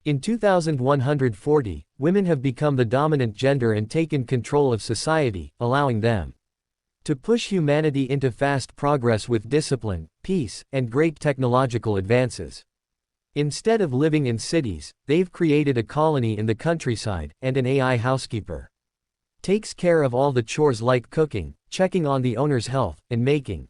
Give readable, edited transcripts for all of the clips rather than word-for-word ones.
In 2140, women have become the dominant gender and taken control of society, allowing them to push humanity into fast progress with discipline, peace, and great technological advances. Instead of living in cities, they've created a colony in the countryside, and an AI housekeeper takes care of all the chores like cooking, checking on the owner's health, and making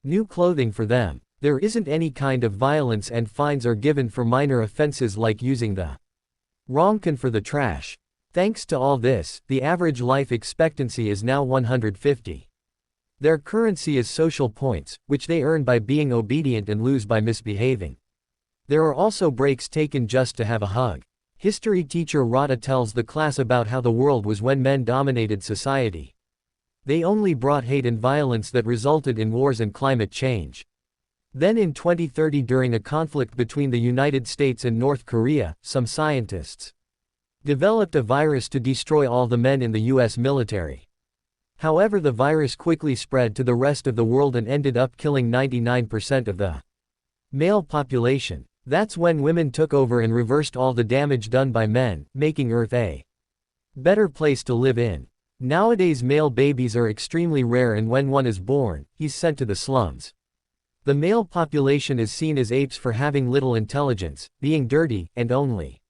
new clothing for them. There isn't any kind of violence and fines are given for minor offenses like using the wrong can for the trash. Thanks to all this, the average life expectancy is now 150. Their currency is social points, which they earn by being obedient and lose by misbehaving. There are also breaks taken just to have a hug. History teacher Rada tells the class about how the world was when men dominated society. They only brought hate and violence that resulted in wars and climate change. Then in 2030, during a conflict between the United States and North Korea, some scientists developed a virus to destroy all the men in the US military. However, the virus quickly spread to the rest of the world and ended up killing 99% of the male population. That's when women took over and reversed all the damage done by men, making Earth a better place to live in. Nowadays male babies are extremely rare, and when one is born, he's sent to the slums. The male population is seen as apes for having little intelligence, being dirty, and only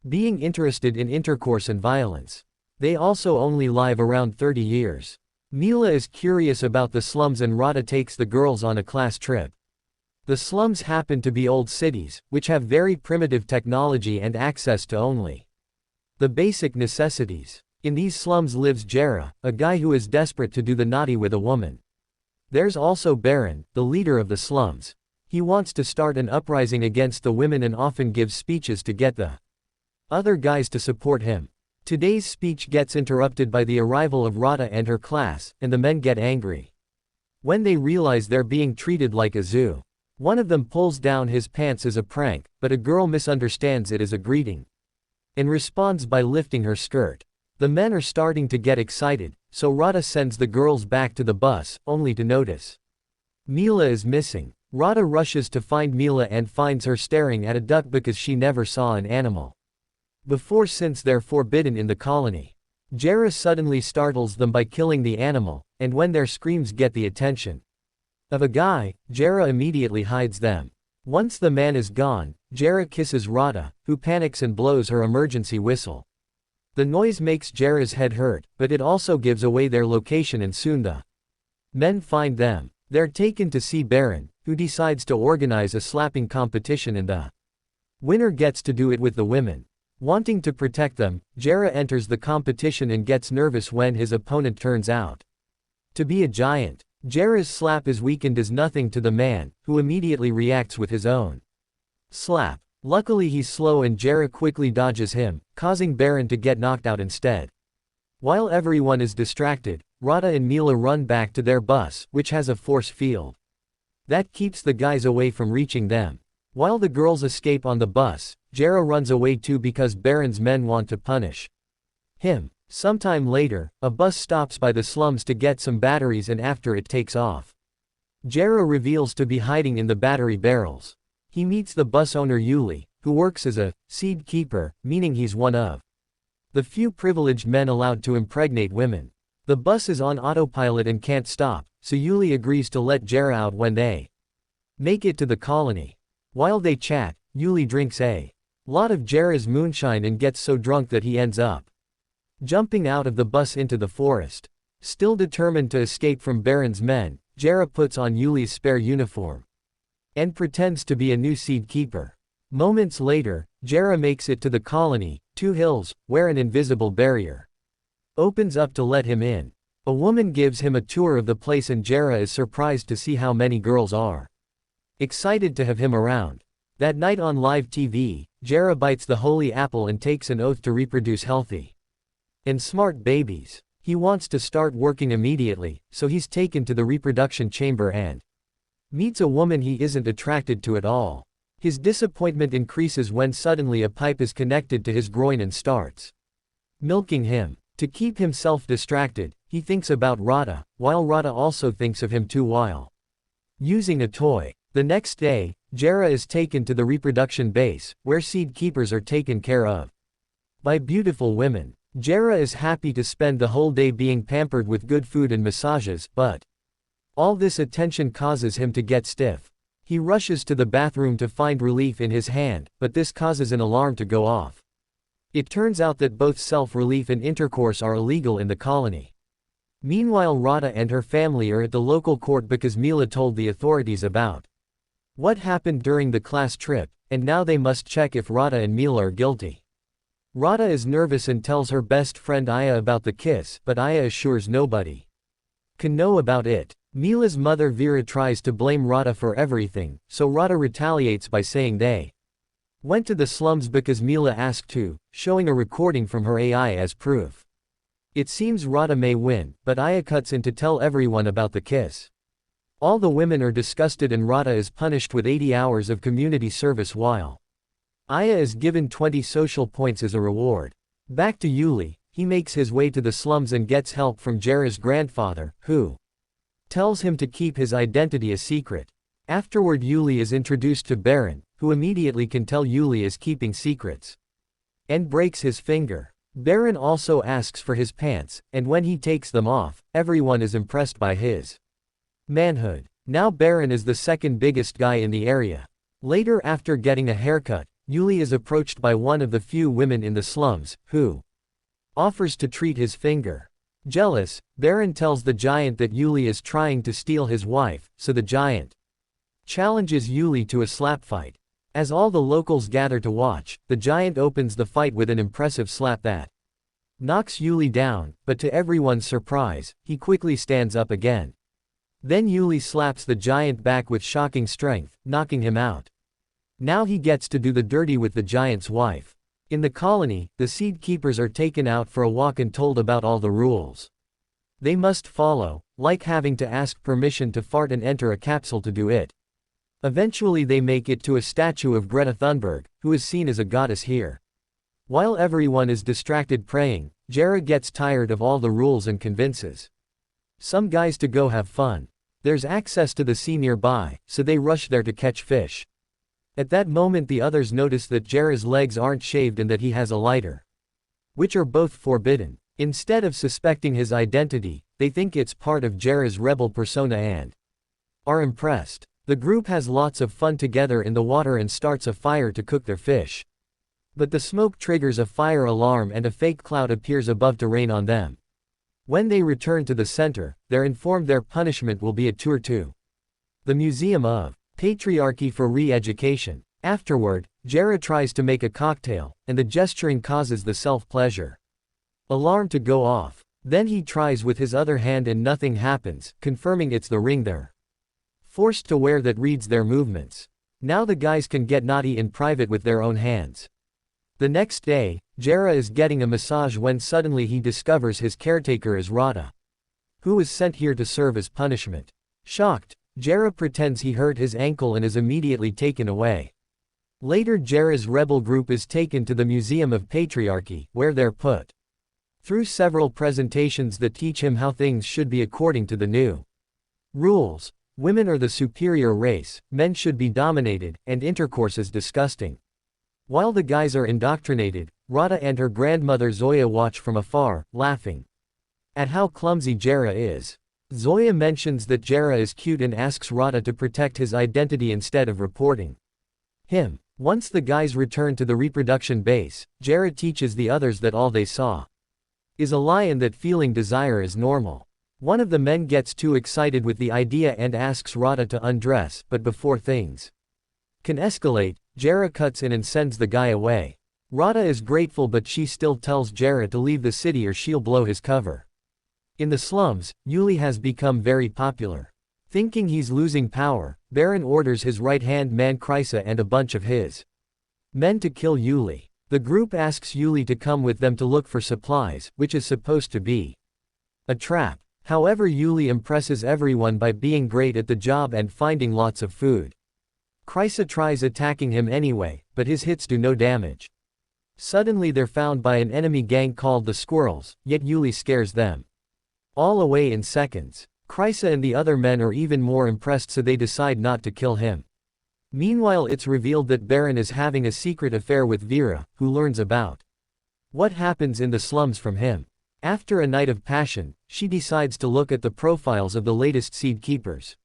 being interested in intercourse and violence. They also only live around 30 years. Mila is curious about the slums and Rada takes the girls on a class trip. The slums happen to be old cities, which have very primitive technology and access to only the basic necessities. In these slums lives Jera, a guy who is desperate to do the naughty with a woman. There's also Baron, the leader of the slums. He wants to start an uprising against the women and often gives speeches to get the other guys to support him. Today's speech gets interrupted by the arrival of Rada and her class, and the men get angry when they realize they're being treated like a zoo. One of them pulls down his pants as a prank, but a girl misunderstands it as a greeting and responds by lifting her skirt. The men are starting to get excited, so Rada sends the girls back to the bus, only to notice Mila is missing. Rada rushes to find Mila and finds her staring at a duck because she never saw an animal before, since they're forbidden in the colony. Jera suddenly startles them by killing the animal, and when their screams get the attention of a guy, Jera immediately hides them. Once the man is gone, Jera kisses Rada, who panics and blows her emergency whistle. The noise makes Jera's head hurt, but it also gives away their location, and soon the men find them. They're taken to see Baron, who decides to organize a slapping competition, and the winner gets to do it with the women. Wanting to protect them, Jera enters the competition and gets nervous when his opponent turns out to be a giant. Jera's slap is weakened as nothing to the man, who immediately reacts with his own slap. Luckily he's slow and Jera quickly dodges him, causing Baron to get knocked out instead. While everyone is distracted, Rada and Mila run back to their bus, which has a force field that keeps the guys away from reaching them. While the girls escape on the bus, Jera runs away too because Baron's men want to punish him. Sometime later, a bus stops by the slums to get some batteries, and after it takes off, Jera reveals to be hiding in the battery barrels. He meets the bus owner Yuli, who works as a seed keeper, meaning he's one of the few privileged men allowed to impregnate women. The bus is on autopilot and can't stop, so Yuli agrees to let Jera out when they make it to the colony. While they chat, Yuli drinks a lot of Jera's moonshine and gets so drunk that he ends up jumping out of the bus into the forest. Still determined to escape from Baron's men, Jera puts on Yuli's spare uniform and pretends to be a new seed keeper. Moments later, Jera makes it to the colony, Two Hills, where an invisible barrier opens up to let him in. A woman gives him a tour of the place and Jera is surprised to see how many girls are excited to have him around. That night on live TV, Jera bites the holy apple and takes an oath to reproduce healthy and smart babies. He wants to start working immediately, so he's taken to the reproduction chamber and meets a woman he isn't attracted to at all. His disappointment increases when suddenly a pipe is connected to his groin and starts milking him. To keep himself distracted, he thinks about Rada, while Rada also thinks of him too while using a toy. The next day, Jera is taken to the reproduction base, where seed keepers are taken care of by beautiful women. Jera is happy to spend the whole day being pampered with good food and massages, but all this attention causes him to get stiff. He rushes to the bathroom to find relief in his hand, but this causes an alarm to go off. It turns out that both self-relief and intercourse are illegal in the colony. Meanwhile, Rada and her family are at the local court because Mila told the authorities about what happened during the class trip, and now they must check if Rada and Mila are guilty. Rada is nervous and tells her best friend Aya about the kiss, but Aya assures nobody can know about it. Mila's mother Vera tries to blame Rada for everything, so Rada retaliates by saying they went to the slums because Mila asked to, showing a recording from her AI as proof. It seems Rada may win, but Aya cuts in to tell everyone about the kiss. All the women are disgusted and Rada is punished with 80 hours of community service while Aya is given 20 social points as a reward. Back to Yuli, he makes his way to the slums and gets help from Jera's grandfather, who tells him to keep his identity a secret. Afterward, Yuli is introduced to Baron, who immediately can tell Yuli is keeping secrets and breaks his finger. Baron also asks for his pants, and when he takes them off, everyone is impressed by his manhood. Now Baron is the second biggest guy in the area. Later, after getting a haircut, Yuli is approached by one of the few women in the slums, who offers to treat his finger. Jealous, Baron tells the giant that Yuli is trying to steal his wife, so the giant challenges Yuli to a slap fight. As all the locals gather to watch, the giant opens the fight with an impressive slap that knocks Yuli down, but to everyone's surprise, he quickly stands up again. Then Yuli slaps the giant back with shocking strength, knocking him out. Now he gets to do the dirty with the giant's wife. In the colony, the seed keepers are taken out for a walk and told about all the rules they must follow, like having to ask permission to fart and enter a capsule to do it. Eventually they make it to a statue of Greta Thunberg, who is seen as a goddess here. While everyone is distracted praying, Jera gets tired of all the rules and convinces some guys to go have fun. There's access to the sea nearby, so they rush there to catch fish. At that moment the others notice that Jera's legs aren't shaved and that he has a lighter, which are both forbidden. Instead of suspecting his identity, they think it's part of Jera's rebel persona and are impressed. The group has lots of fun together in the water and starts a fire to cook their fish. But the smoke triggers a fire alarm and a fake cloud appears above to rain on them. When they return to the center, they're informed their punishment will be a tour to the Museum of Patriarchy for Re-Education. Afterward, Jera tries to make a cocktail, and the gesturing causes the self-pleasure alarm to go off. Then he tries with his other hand and nothing happens, confirming it's the ring they're forced to wear that reads their movements. Now the guys can get naughty in private with their own hands. The next day, Jera is getting a massage when suddenly he discovers his caretaker is Rada, who was sent here to serve as punishment. Shocked, Jera pretends he hurt his ankle and is immediately taken away. Later, Jera's rebel group is taken to the Museum of Patriarchy, where they're put through several presentations that teach him how things should be according to the new rules. Women are the superior race, men should be dominated, and intercourse is disgusting. While the guys are indoctrinated, Rada and her grandmother Zoya watch from afar, laughing at how clumsy Jera is. Zoya mentions that Jera is cute and asks Rada to protect his identity instead of reporting him. Once the guys return to the reproduction base, Jera teaches the others that all they saw is a lie and that feeling desire is normal. One of the men gets too excited with the idea and asks Rada to undress, but before things can escalate, Jera cuts in and sends the guy away. Rada is grateful but she still tells Jera to leave the city or she'll blow his cover. In the slums, Yuli has become very popular. Thinking he's losing power, Baron orders his right-hand man Krysa and a bunch of his men to kill Yuli. The group asks Yuli to come with them to look for supplies, which is supposed to be a trap. However, Yuli impresses everyone by being great at the job and finding lots of food. Krysa tries attacking him anyway, but his hits do no damage. Suddenly they're found by an enemy gang called the Squirrels, yet Yuli scares them all away in seconds. Krysa and the other men are even more impressed, so they decide not to kill him. Meanwhile, it's revealed that Baron is having a secret affair with Vera, who learns about what happens in the slums from him. After a night of passion, she decides to look at the profiles of the latest seed keepers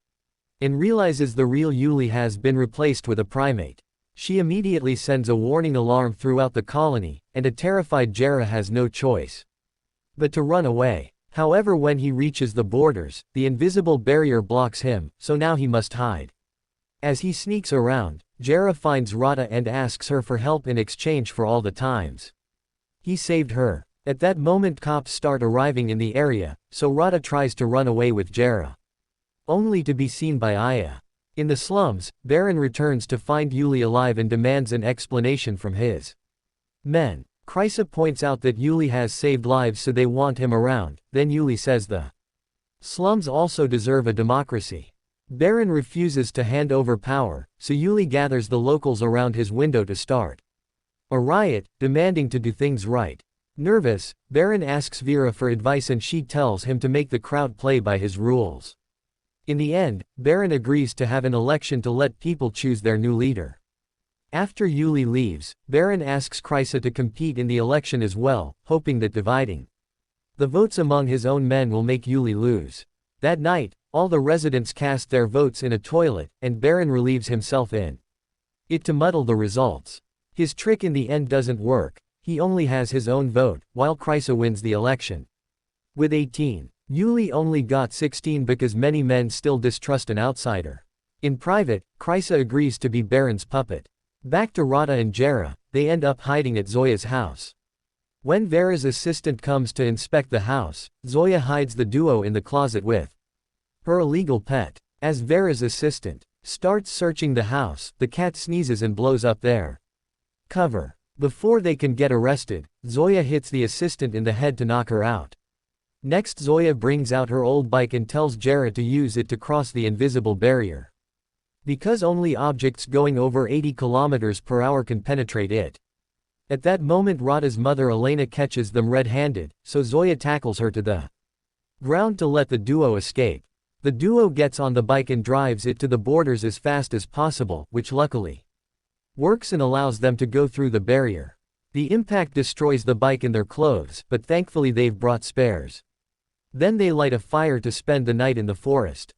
and realizes the real Yuli has been replaced with a primate. She immediately sends a warning alarm throughout the colony, and a terrified Jera has no choice but to run away. However, when he reaches the borders, the invisible barrier blocks him, so now he must hide. As he sneaks around, Jera finds Rada and asks her for help in exchange for all the times he saved her. At that moment, cops start arriving in the area, so Rada tries to run away with Jera, only to be seen by Aya. In the slums, Baron returns to find Yuli alive and demands an explanation from his men. Krysa points out that Yuli has saved lives, so they want him around. Then Yuli says the slums also deserve a democracy. Baron refuses to hand over power, so Yuli gathers the locals around his window to start a riot, demanding to do things right. Nervous, Baron asks Vera for advice and she tells him to make the crowd play by his rules. In the end, Baron agrees to have an election to let people choose their new leader. After Yuli leaves, Baron asks Krysa to compete in the election as well, hoping that dividing the votes among his own men will make Yuli lose. That night, all the residents cast their votes in a toilet, and Baron relieves himself in it to muddle the results. His trick in the end doesn't work. He only has his own vote, while Krysa wins the election with 18. Yuli only got 16 because many men still distrust an outsider. In private, Krysa agrees to be Baron's puppet. Back to Rada and Jera, they end up hiding at Zoya's house. When Vera's assistant comes to inspect the house, Zoya hides the duo in the closet with her illegal pet. As Vera's assistant starts searching the house, the cat sneezes and blows up their cover. Before they can get arrested, Zoya hits the assistant in the head to knock her out. Next, Zoya brings out her old bike and tells Jera to use it to cross the invisible barrier, because only objects going over 80 km per hour can penetrate it. At that moment, Rada's mother Elena catches them red-handed, so Zoya tackles her to the ground to let the duo escape. The duo gets on the bike and drives it to the borders as fast as possible, which luckily works and allows them to go through the barrier. The impact destroys the bike and their clothes, but thankfully they've brought spares. Then they light a fire to spend the night in the forest.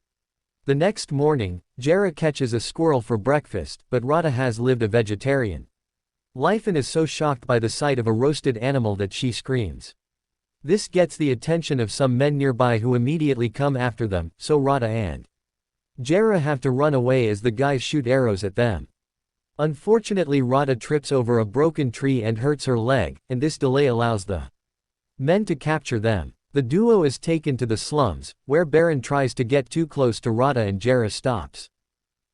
The next morning, Jera catches a squirrel for breakfast, but Rada has lived a vegetarian life and is so shocked by the sight of a roasted animal that she screams. This gets the attention of some men nearby who immediately come after them, so Rada and Jera have to run away as the guys shoot arrows at them. Unfortunately, Rada trips over a broken tree and hurts her leg, and this delay allows the men to capture them. The duo is taken to the slums, where Baron tries to get too close to Rada and Jera stops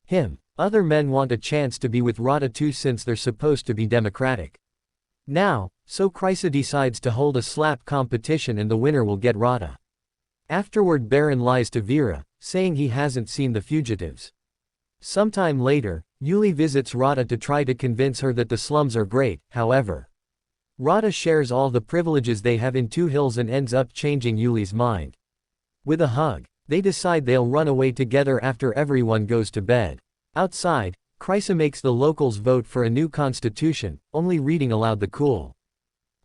him. Other men want a chance to be with Rada too since they're supposed to be democratic now, so Krysa decides to hold a slap competition and the winner will get Rada. Afterward, Baron lies to Vera, saying he hasn't seen the fugitives. Sometime later, Yuli visits Rada to try to convince her that the slums are great. However, Rada shares all the privileges they have in Two Hills and ends up changing Yuli's mind. With a hug, they decide they'll run away together after everyone goes to bed. Outside, Krysa makes the locals vote for a new constitution, only reading aloud the cool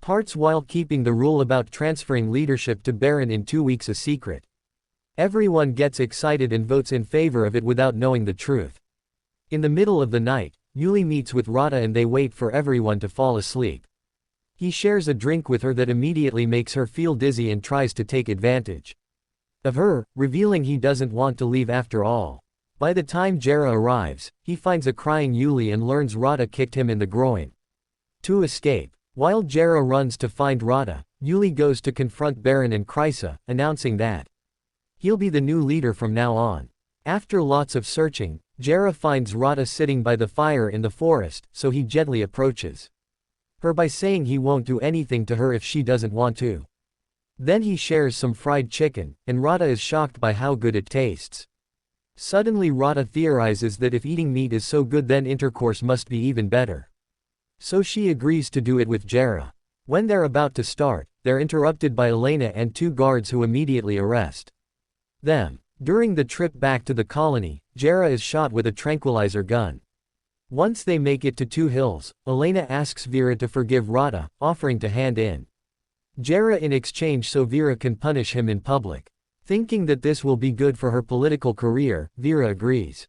parts while keeping the rule about transferring leadership to Baron in 2 weeks a secret. Everyone gets excited and votes in favor of it without knowing the truth. In the middle of the night, Yuli meets with Rada and they wait for everyone to fall asleep. He shares a drink with her that immediately makes her feel dizzy and tries to take advantage of her, revealing he doesn't want to leave after all. By the time Jera arrives, he finds a crying Yuli and learns Rada kicked him in the groin to escape. While Jera runs to find Rada, Yuli goes to confront Baron and Krysa, announcing that he'll be the new leader from now on. After lots of searching, Jera finds Rada sitting by the fire in the forest, so he gently approaches her by saying he won't do anything to her if she doesn't want to. Then he shares some fried chicken, and Rada is shocked by how good it tastes. Suddenly Rada theorizes that if eating meat is so good then intercourse must be even better. So she agrees to do it with Jera. When they're about to start, they're interrupted by Elena and 2 guards who immediately arrest them. During the trip back to the colony, Jera is shot with a tranquilizer gun. Once they make it to Two Hills, Elena asks Vera to forgive Rada, offering to hand in Jera in exchange so Vera can punish him in public. Thinking that this will be good for her political career, Vera agrees.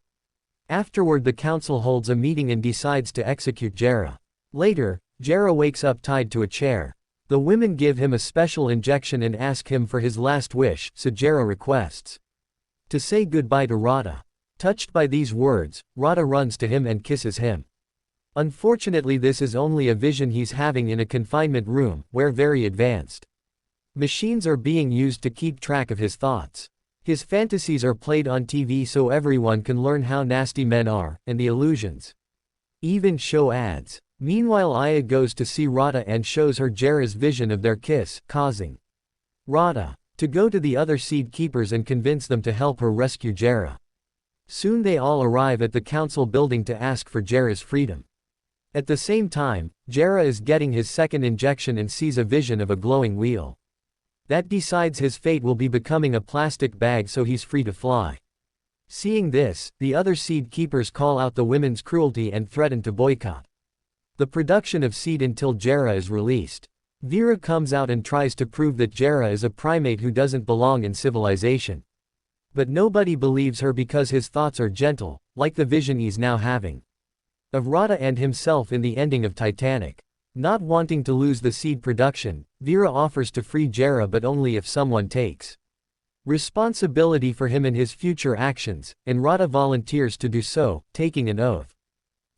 Afterward, the council holds a meeting and decides to execute Jera. Later, Jera wakes up tied to a chair. The women give him a special injection and ask him for his last wish, so Jera requests to say goodbye to Rada. Touched by these words, Rada runs to him and kisses him. Unfortunately, this is only a vision he's having in a confinement room, where very advanced machines are being used to keep track of his thoughts. His fantasies are played on TV so everyone can learn how nasty men are, and the illusions even show ads. Meanwhile, Aya goes to see Rada and shows her Jera's vision of their kiss, causing Rada to go to the other seed keepers and convince them to help her rescue Jera. Soon they all arrive at the council building to ask for Jera's freedom. At the same time, Jera is getting his second injection and sees a vision of a glowing wheel that decides his fate will be becoming a plastic bag so he's free to fly. Seeing this, the other seed keepers call out the women's cruelty and threaten to boycott the production of seed until Jera is released. Vera comes out and tries to prove that Jera is a primate who doesn't belong in civilization. But nobody believes her because his thoughts are gentle, like the vision he's now having of Rada and himself in the ending of Titanic. Not wanting to lose the seed production, Vera offers to free Jera, but only if someone takes responsibility for him and his future actions, and Rada volunteers to do so, taking an oath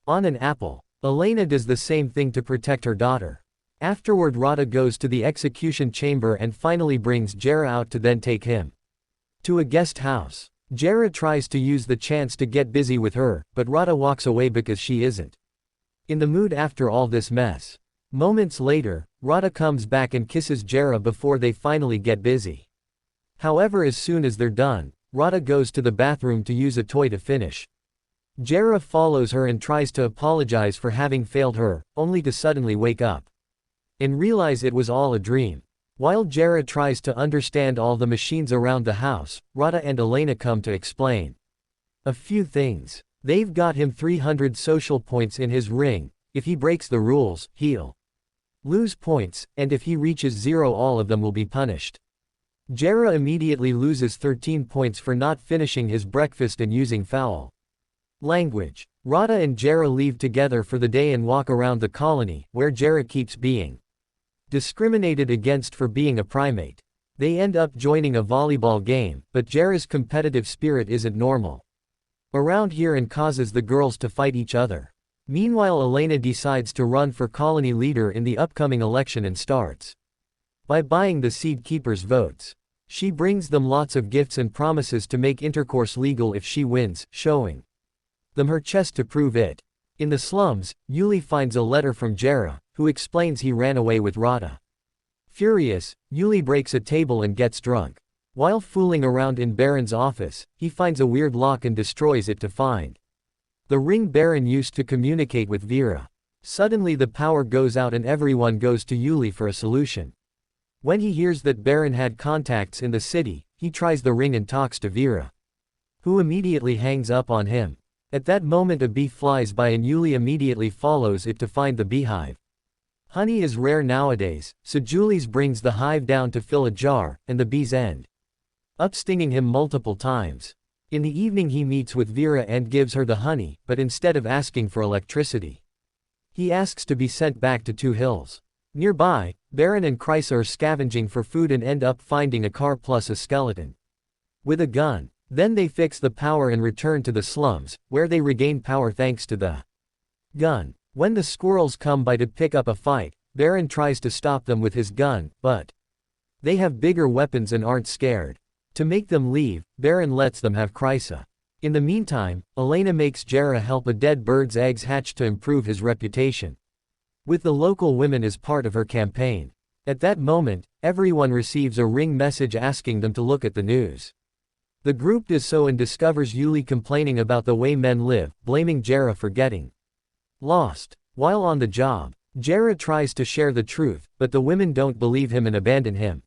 on an apple. Elena does the same thing to protect her daughter. Afterward, Rada goes to the execution chamber and finally brings Jera out to then take him to a guest house. Jera tries to use the chance to get busy with her, but Rada walks away because she isn't in the mood after all this mess. Moments later, Rada comes back and kisses Jera before they finally get busy. However, as soon as they're done, Rada goes to the bathroom to use a toy to finish. Jera follows her and tries to apologize for having failed her, only to suddenly wake up and realize it was all a dream. While Jera tries to understand all the machines around the house, Rada and Elena come to explain a few things. They've got him 300 social points in his ring. If he breaks the rules, he'll lose points, and if he reaches 0, all of them will be punished. Jera immediately loses 13 points for not finishing his breakfast and using foul language. Rada and Jera leave together for the day and walk around the colony, where Jera keeps being discriminated against for being a primate. They end up joining a volleyball game, but Jera's competitive spirit isn't normal around here and causes the girls to fight each other. Meanwhile, Elena decides to run for colony leader in the upcoming election and starts by buying the seed keepers' votes. She brings them lots of gifts and promises to make intercourse legal if she wins, showing them her chest to prove it. In the slums, Yuli finds a letter from Jera, who explains he ran away with Rada. Furious, Yuli breaks a table and gets drunk. While fooling around in Baron's office, he finds a weird lock and destroys it to find the ring Baron used to communicate with Vera. Suddenly the power goes out and everyone goes to Yuli for a solution. When he hears that Baron had contacts in the city, he tries the ring and talks to Vera, who immediately hangs up on him. At that moment, a bee flies by and Yuli immediately follows it to find the beehive. Honey is rare nowadays, so Julius brings the hive down to fill a jar, and the bees end up stinging him multiple times. In the evening, he meets with Vera and gives her the honey, but instead of asking for electricity, he asks to be sent back to Two Hills. Nearby, Baron and Kreisa are scavenging for food and end up finding a car plus a skeleton with a gun. Then they fix the power and return to the slums, where they regain power thanks to the gun. When the squirrels come by to pick up a fight, Baron tries to stop them with his gun, but they have bigger weapons and aren't scared. To make them leave, Baron lets them have Kreisa. In the meantime, Elena makes Jera help a dead bird's eggs hatch to improve his reputation with the local women as part of her campaign. At that moment, everyone receives a ring message asking them to look at the news. The group does so and discovers Yuli complaining about the way men live, blaming Jera for getting lost. While on the job, Jera tries to share the truth, but the women don't believe him and abandon him.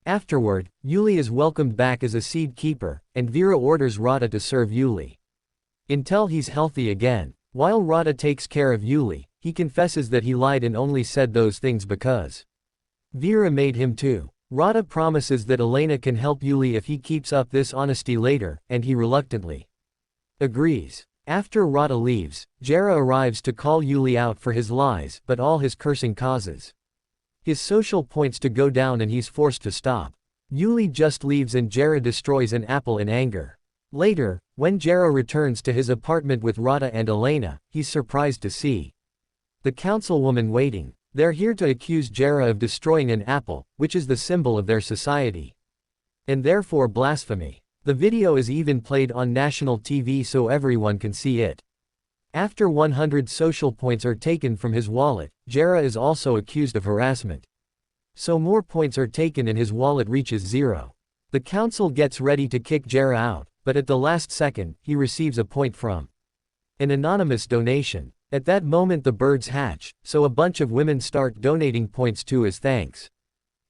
Afterward, Yuli is welcomed back as a seed keeper, and Vera orders Rada to serve Yuli until he's healthy again. While Rada takes care of Yuli, he confesses that he lied and only said those things because Vera made him to. Rada promises that Elena can help Yuli if he keeps up this honesty later, and he reluctantly agrees. After Rada leaves, Jera arrives to call Yuli out for his lies, but all his cursing causes his social points to go down and he's forced to stop. Yuli just leaves and Jera destroys an apple in anger. Later, when Jera returns to his apartment with Rada and Elena, he's surprised to see the councilwoman waiting. They're here to accuse Jera of destroying an apple, which is the symbol of their society, and therefore blasphemy. The video is even played on national TV so everyone can see it. After 100 social points are taken from his wallet, Jera is also accused of harassment. So more points are taken and his wallet reaches 0. The council gets ready to kick Jera out, but at the last second, he receives a point from an anonymous donation. At that moment the birds hatch, so a bunch of women start donating points to as thanks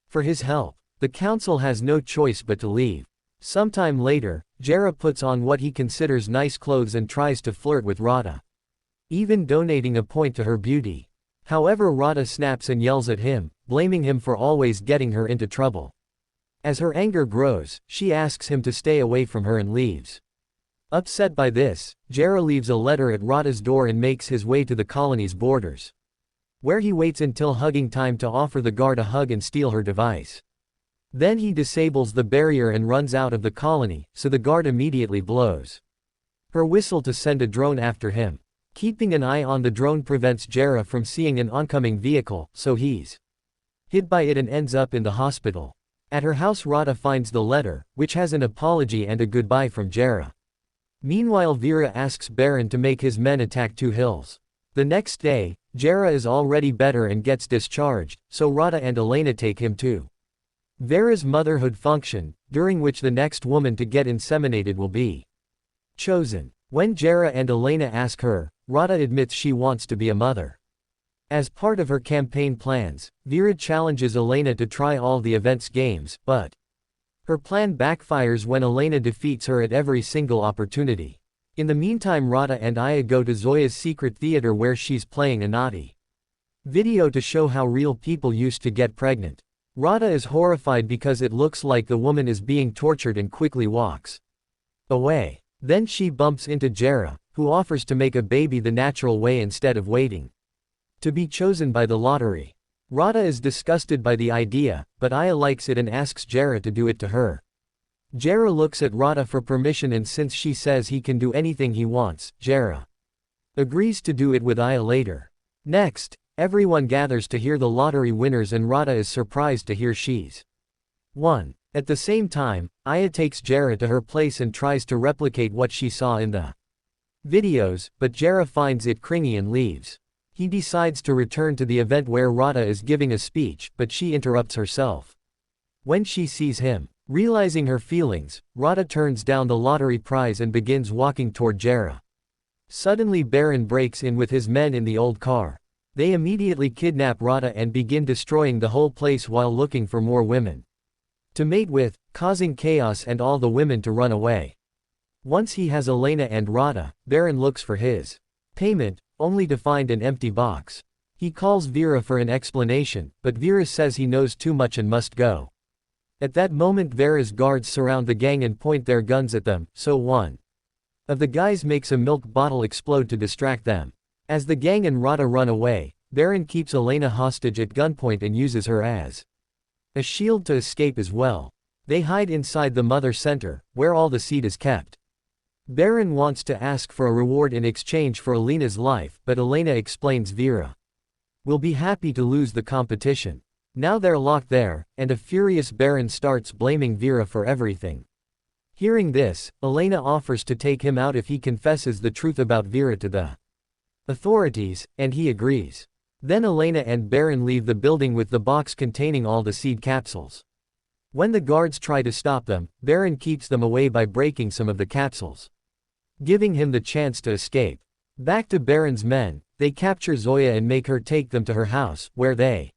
for his help. The council has no choice but to leave. Sometime later, Jera puts on what he considers nice clothes and tries to flirt with Rada, even donating a point to her beauty. However, Rada snaps and yells at him, blaming him for always getting her into trouble. As her anger grows, she asks him to stay away from her and leaves. Upset by this, Jera leaves a letter at Rada's door and makes his way to the colony's borders, where he waits until hugging time to offer the guard a hug and steal her device. Then he disables the barrier and runs out of the colony, so the guard immediately blows her whistle to send a drone after him. Keeping an eye on the drone prevents Jera from seeing an oncoming vehicle, so he's hit by it and ends up in the hospital. At her house Rada finds the letter, which has an apology and a goodbye from Jera. Meanwhile Vera asks Baron to make his men attack 2 hills. The next day, Jera is already better and gets discharged, so Rada and Elena take him to Vera's motherhood function, during which the next woman to get inseminated will be chosen. When Jera and Elena ask her, Rada admits she wants to be a mother. As part of her campaign plans, Vera challenges Elena to try all the event's games, but her plan backfires when Elena defeats her at every single opportunity. In the meantime, Rada and Aya go to Zoya's secret theater where she's playing a naughty video to show how real people used to get pregnant. Rada is horrified because it looks like the woman is being tortured and quickly walks away. Then she bumps into Jera, who offers to make a baby the natural way instead of waiting to be chosen by the lottery. Rada is disgusted by the idea, but Aya likes it and asks Jera to do it to her. Jera looks at Rada for permission, and since she says he can do anything he wants, Jera agrees to do it with Aya later. Next, everyone gathers to hear the lottery winners and Rada is surprised to hear she's won. At the same time, Aya takes Jera to her place and tries to replicate what she saw in the videos, but Jera finds it cringy and leaves. He decides to return to the event where Rada is giving a speech, but she interrupts herself when she sees him. Realizing her feelings, Rada turns down the lottery prize and begins walking toward Jera. Suddenly Baron breaks in with his men in the old car. They immediately kidnap Rada and begin destroying the whole place while looking for more women to mate with, causing chaos and all the women to run away. Once he has Elena and Rada, Baron looks for his payment, only to find an empty box. He calls Vera for an explanation, but Vera says he knows too much and must go. At that moment Vera's guards surround the gang and point their guns at them, so one of the guys makes a milk bottle explode to distract them. As the gang and Rada run away, Baron keeps Elena hostage at gunpoint and uses her as a shield to escape as well. They hide inside the mother center, where all the seed is kept. Baron wants to ask for a reward in exchange for Elena's life, but Elena explains Vera will be happy to lose the competition. Now they're locked there, and a furious Baron starts blaming Vera for everything. Hearing this, Elena offers to take him out if he confesses the truth about Vera to the authorities, and he agrees. Then Elena and Baron leave the building with the box containing all the seed capsules. When the guards try to stop them, Baron keeps them away by breaking some of the capsules, giving him the chance to escape. Back to Baron's men, they capture Zoya and make her take them to her house, where they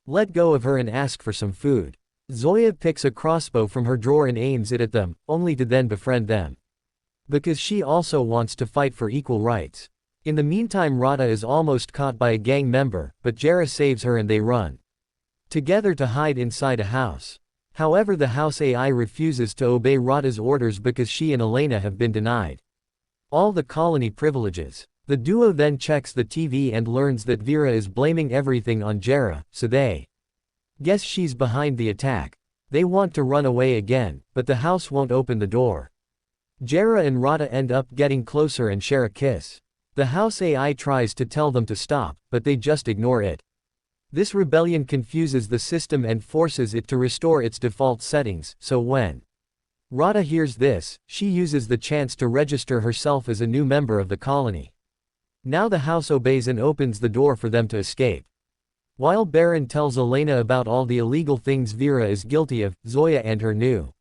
let go of her and ask for some food. Zoya picks a crossbow from her drawer and aims it at them, only to then befriend them, because she also wants to fight for equal rights. In the meantime, Rada is almost caught by a gang member, but Jera saves her and they run together to hide inside a house. However, the house AI refuses to obey Rada's orders because she and Elena have been denied all the colony privileges. The duo then checks the TV and learns that Vera is blaming everything on Jera, so they guess she's behind the attack. They want to run away again, but the house won't open the door. Jera and Rada end up getting closer and share a kiss. The house AI tries to tell them to stop, but they just ignore it. This rebellion confuses the system and forces it to restore its default settings, so when Rada hears this, she uses the chance to register herself as a new member of the colony. Now the house obeys and opens the door for them to escape. While Baron tells Elena about all the illegal things Vera is guilty of, Zoya and her new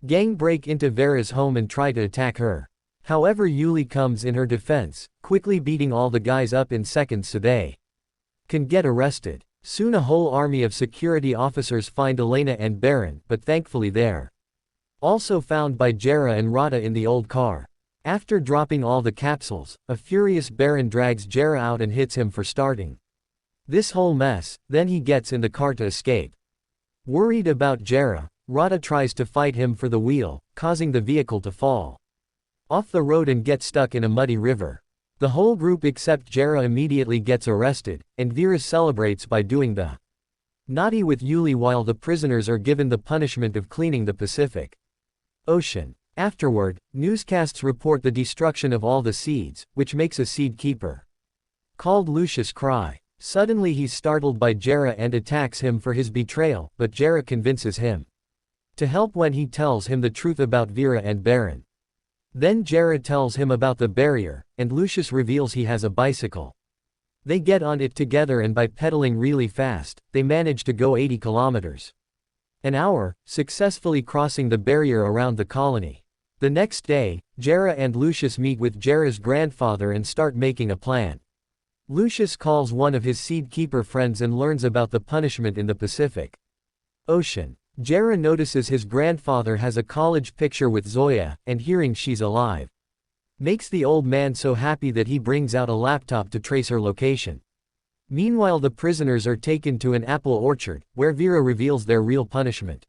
gang break into Vera's home and try to attack her. However, Yuli comes in her defense, quickly beating all the guys up in seconds so they can get arrested. Soon a whole army of security officers find Elena and Baron, but thankfully they're also found by Jera and Rada in the old car. After dropping all the capsules, a furious Baron drags Jera out and hits him for starting this whole mess, then he gets in the car to escape. Worried about Jera, Rada tries to fight him for the wheel, causing the vehicle to fall off the road and get stuck in a muddy river. The whole group except Jera immediately gets arrested, and Vera celebrates by doing the naughty with Yuli while the prisoners are given the punishment of cleaning the Pacific Ocean. Afterward, newscasts report the destruction of all the seeds, which makes a seed keeper called Lucius cry. Suddenly he's startled by Jera and attacks him for his betrayal, but Jera convinces him to help when he tells him the truth about Vera and Baron. Then Jera tells him about the barrier, and Lucius reveals he has a bicycle. They get on it together and by pedaling really fast, they manage to go 80 kilometers an hour, successfully crossing the barrier around the colony. The next day, Jera and Lucius meet with Jera's grandfather and start making a plan. Lucius calls one of his seed keeper friends and learns about the punishment in the Pacific Ocean. Jera notices his grandfather has a college picture with Zoya, and hearing she's alive makes the old man so happy that he brings out a laptop to trace her location. Meanwhile, the prisoners are taken to an apple orchard, where Vera reveals their real punishment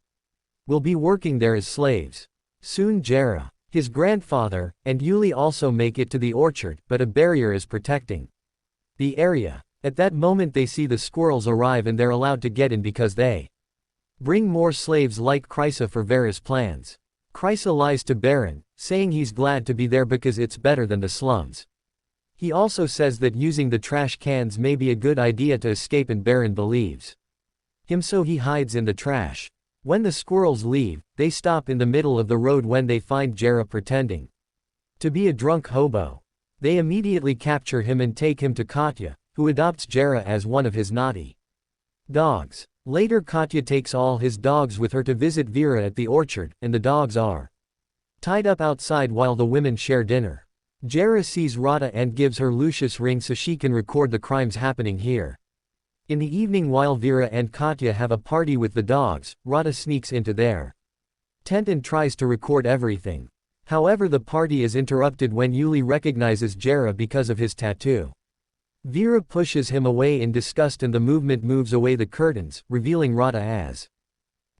will be working there as slaves. Soon Jera, his grandfather, and Yuli also make it to the orchard, but a barrier is protecting the area. At that moment they see the squirrels arrive and they're allowed to get in because they bring more slaves like Krysa for Vera's plans. Krysa lies to Baron, saying he's glad to be there because it's better than the slums. He also says that using the trash cans may be a good idea to escape, and Baron believes him, so he hides in the trash. When the squirrels leave, they stop in the middle of the road when they find Jera pretending to be a drunk hobo. They immediately capture him and take him to Katya, who adopts Jera as one of his naughty dogs. Later, Katya takes all his dogs with her to visit Vera at the orchard, and the dogs are tied up outside while the women share dinner. Jera sees Rada and gives her Lucius' ring so she can record the crimes happening here. In the evening, while Vera and Katya have a party with the dogs, Rada sneaks into their tent and tries to record everything. However, the party is interrupted when Yuli recognizes Jera because of his tattoo. Vera pushes him away in disgust and the movement moves away the curtains, revealing Rada as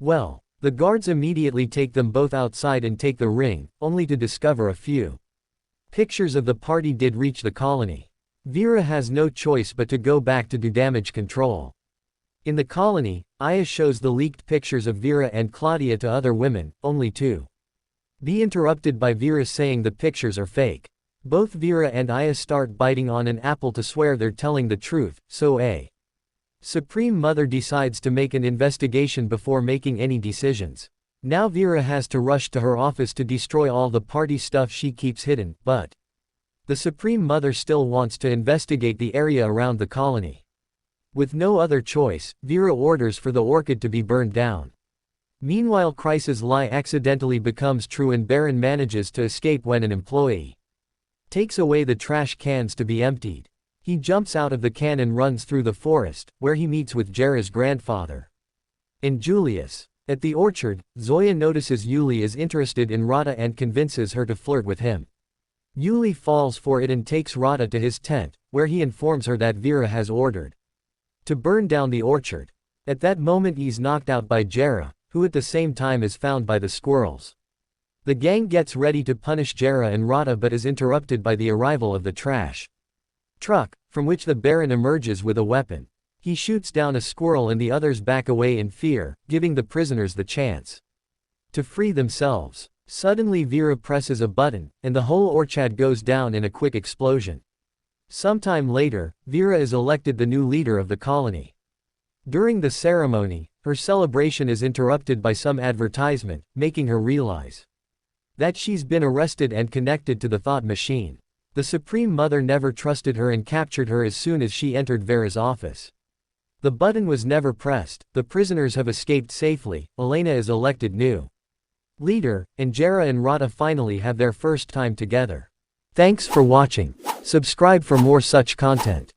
well. The guards immediately take them both outside and take the ring, only to discover a few pictures of the party did reach the colony. Vera has no choice but to go back to do damage control. In the colony, Aya shows the leaked pictures of Vera and Claudia to other women, only to be interrupted by Vera saying the pictures are fake. Both Vera and Aya start biting on an apple to swear they're telling the truth, so a Supreme Mother decides to make an investigation before making any decisions. Now Vera has to rush to her office to destroy all the party stuff she keeps hidden, but the Supreme Mother still wants to investigate the area around the colony. With no other choice, Vera orders for the orchid to be burned down. Meanwhile, Krysa's lie accidentally becomes true and Baron manages to escape when an employee takes away the trash cans to be emptied. He jumps out of the can and runs through the forest, where he meets with Jera's grandfather and Julius. At the orchard, Zoya notices Yuli is interested in Rada and convinces her to flirt with him. Yuli falls for it and takes Rada to his tent, where he informs her that Vera has ordered to burn down the orchard. At that moment he's knocked out by Jera, who at the same time is found by the squirrels. The gang gets ready to punish Jera and Rada but is interrupted by the arrival of the trash truck, from which the Baron emerges with a weapon. He shoots down a squirrel and the others back away in fear, giving the prisoners the chance to free themselves. Suddenly Vera presses a button, and the whole orchard goes down in a quick explosion. Sometime later, Vera is elected the new leader of the colony. During the ceremony, her celebration is interrupted by some advertisement, making her realize that she's been arrested and connected to the thought machine. The Supreme Mother never trusted her and captured her as soon as she entered Vera's office. The button was never pressed, the prisoners have escaped safely, Elena is elected new leader, and Jera and Rada finally have their first time together. Thanks for watching. Subscribe for more such content.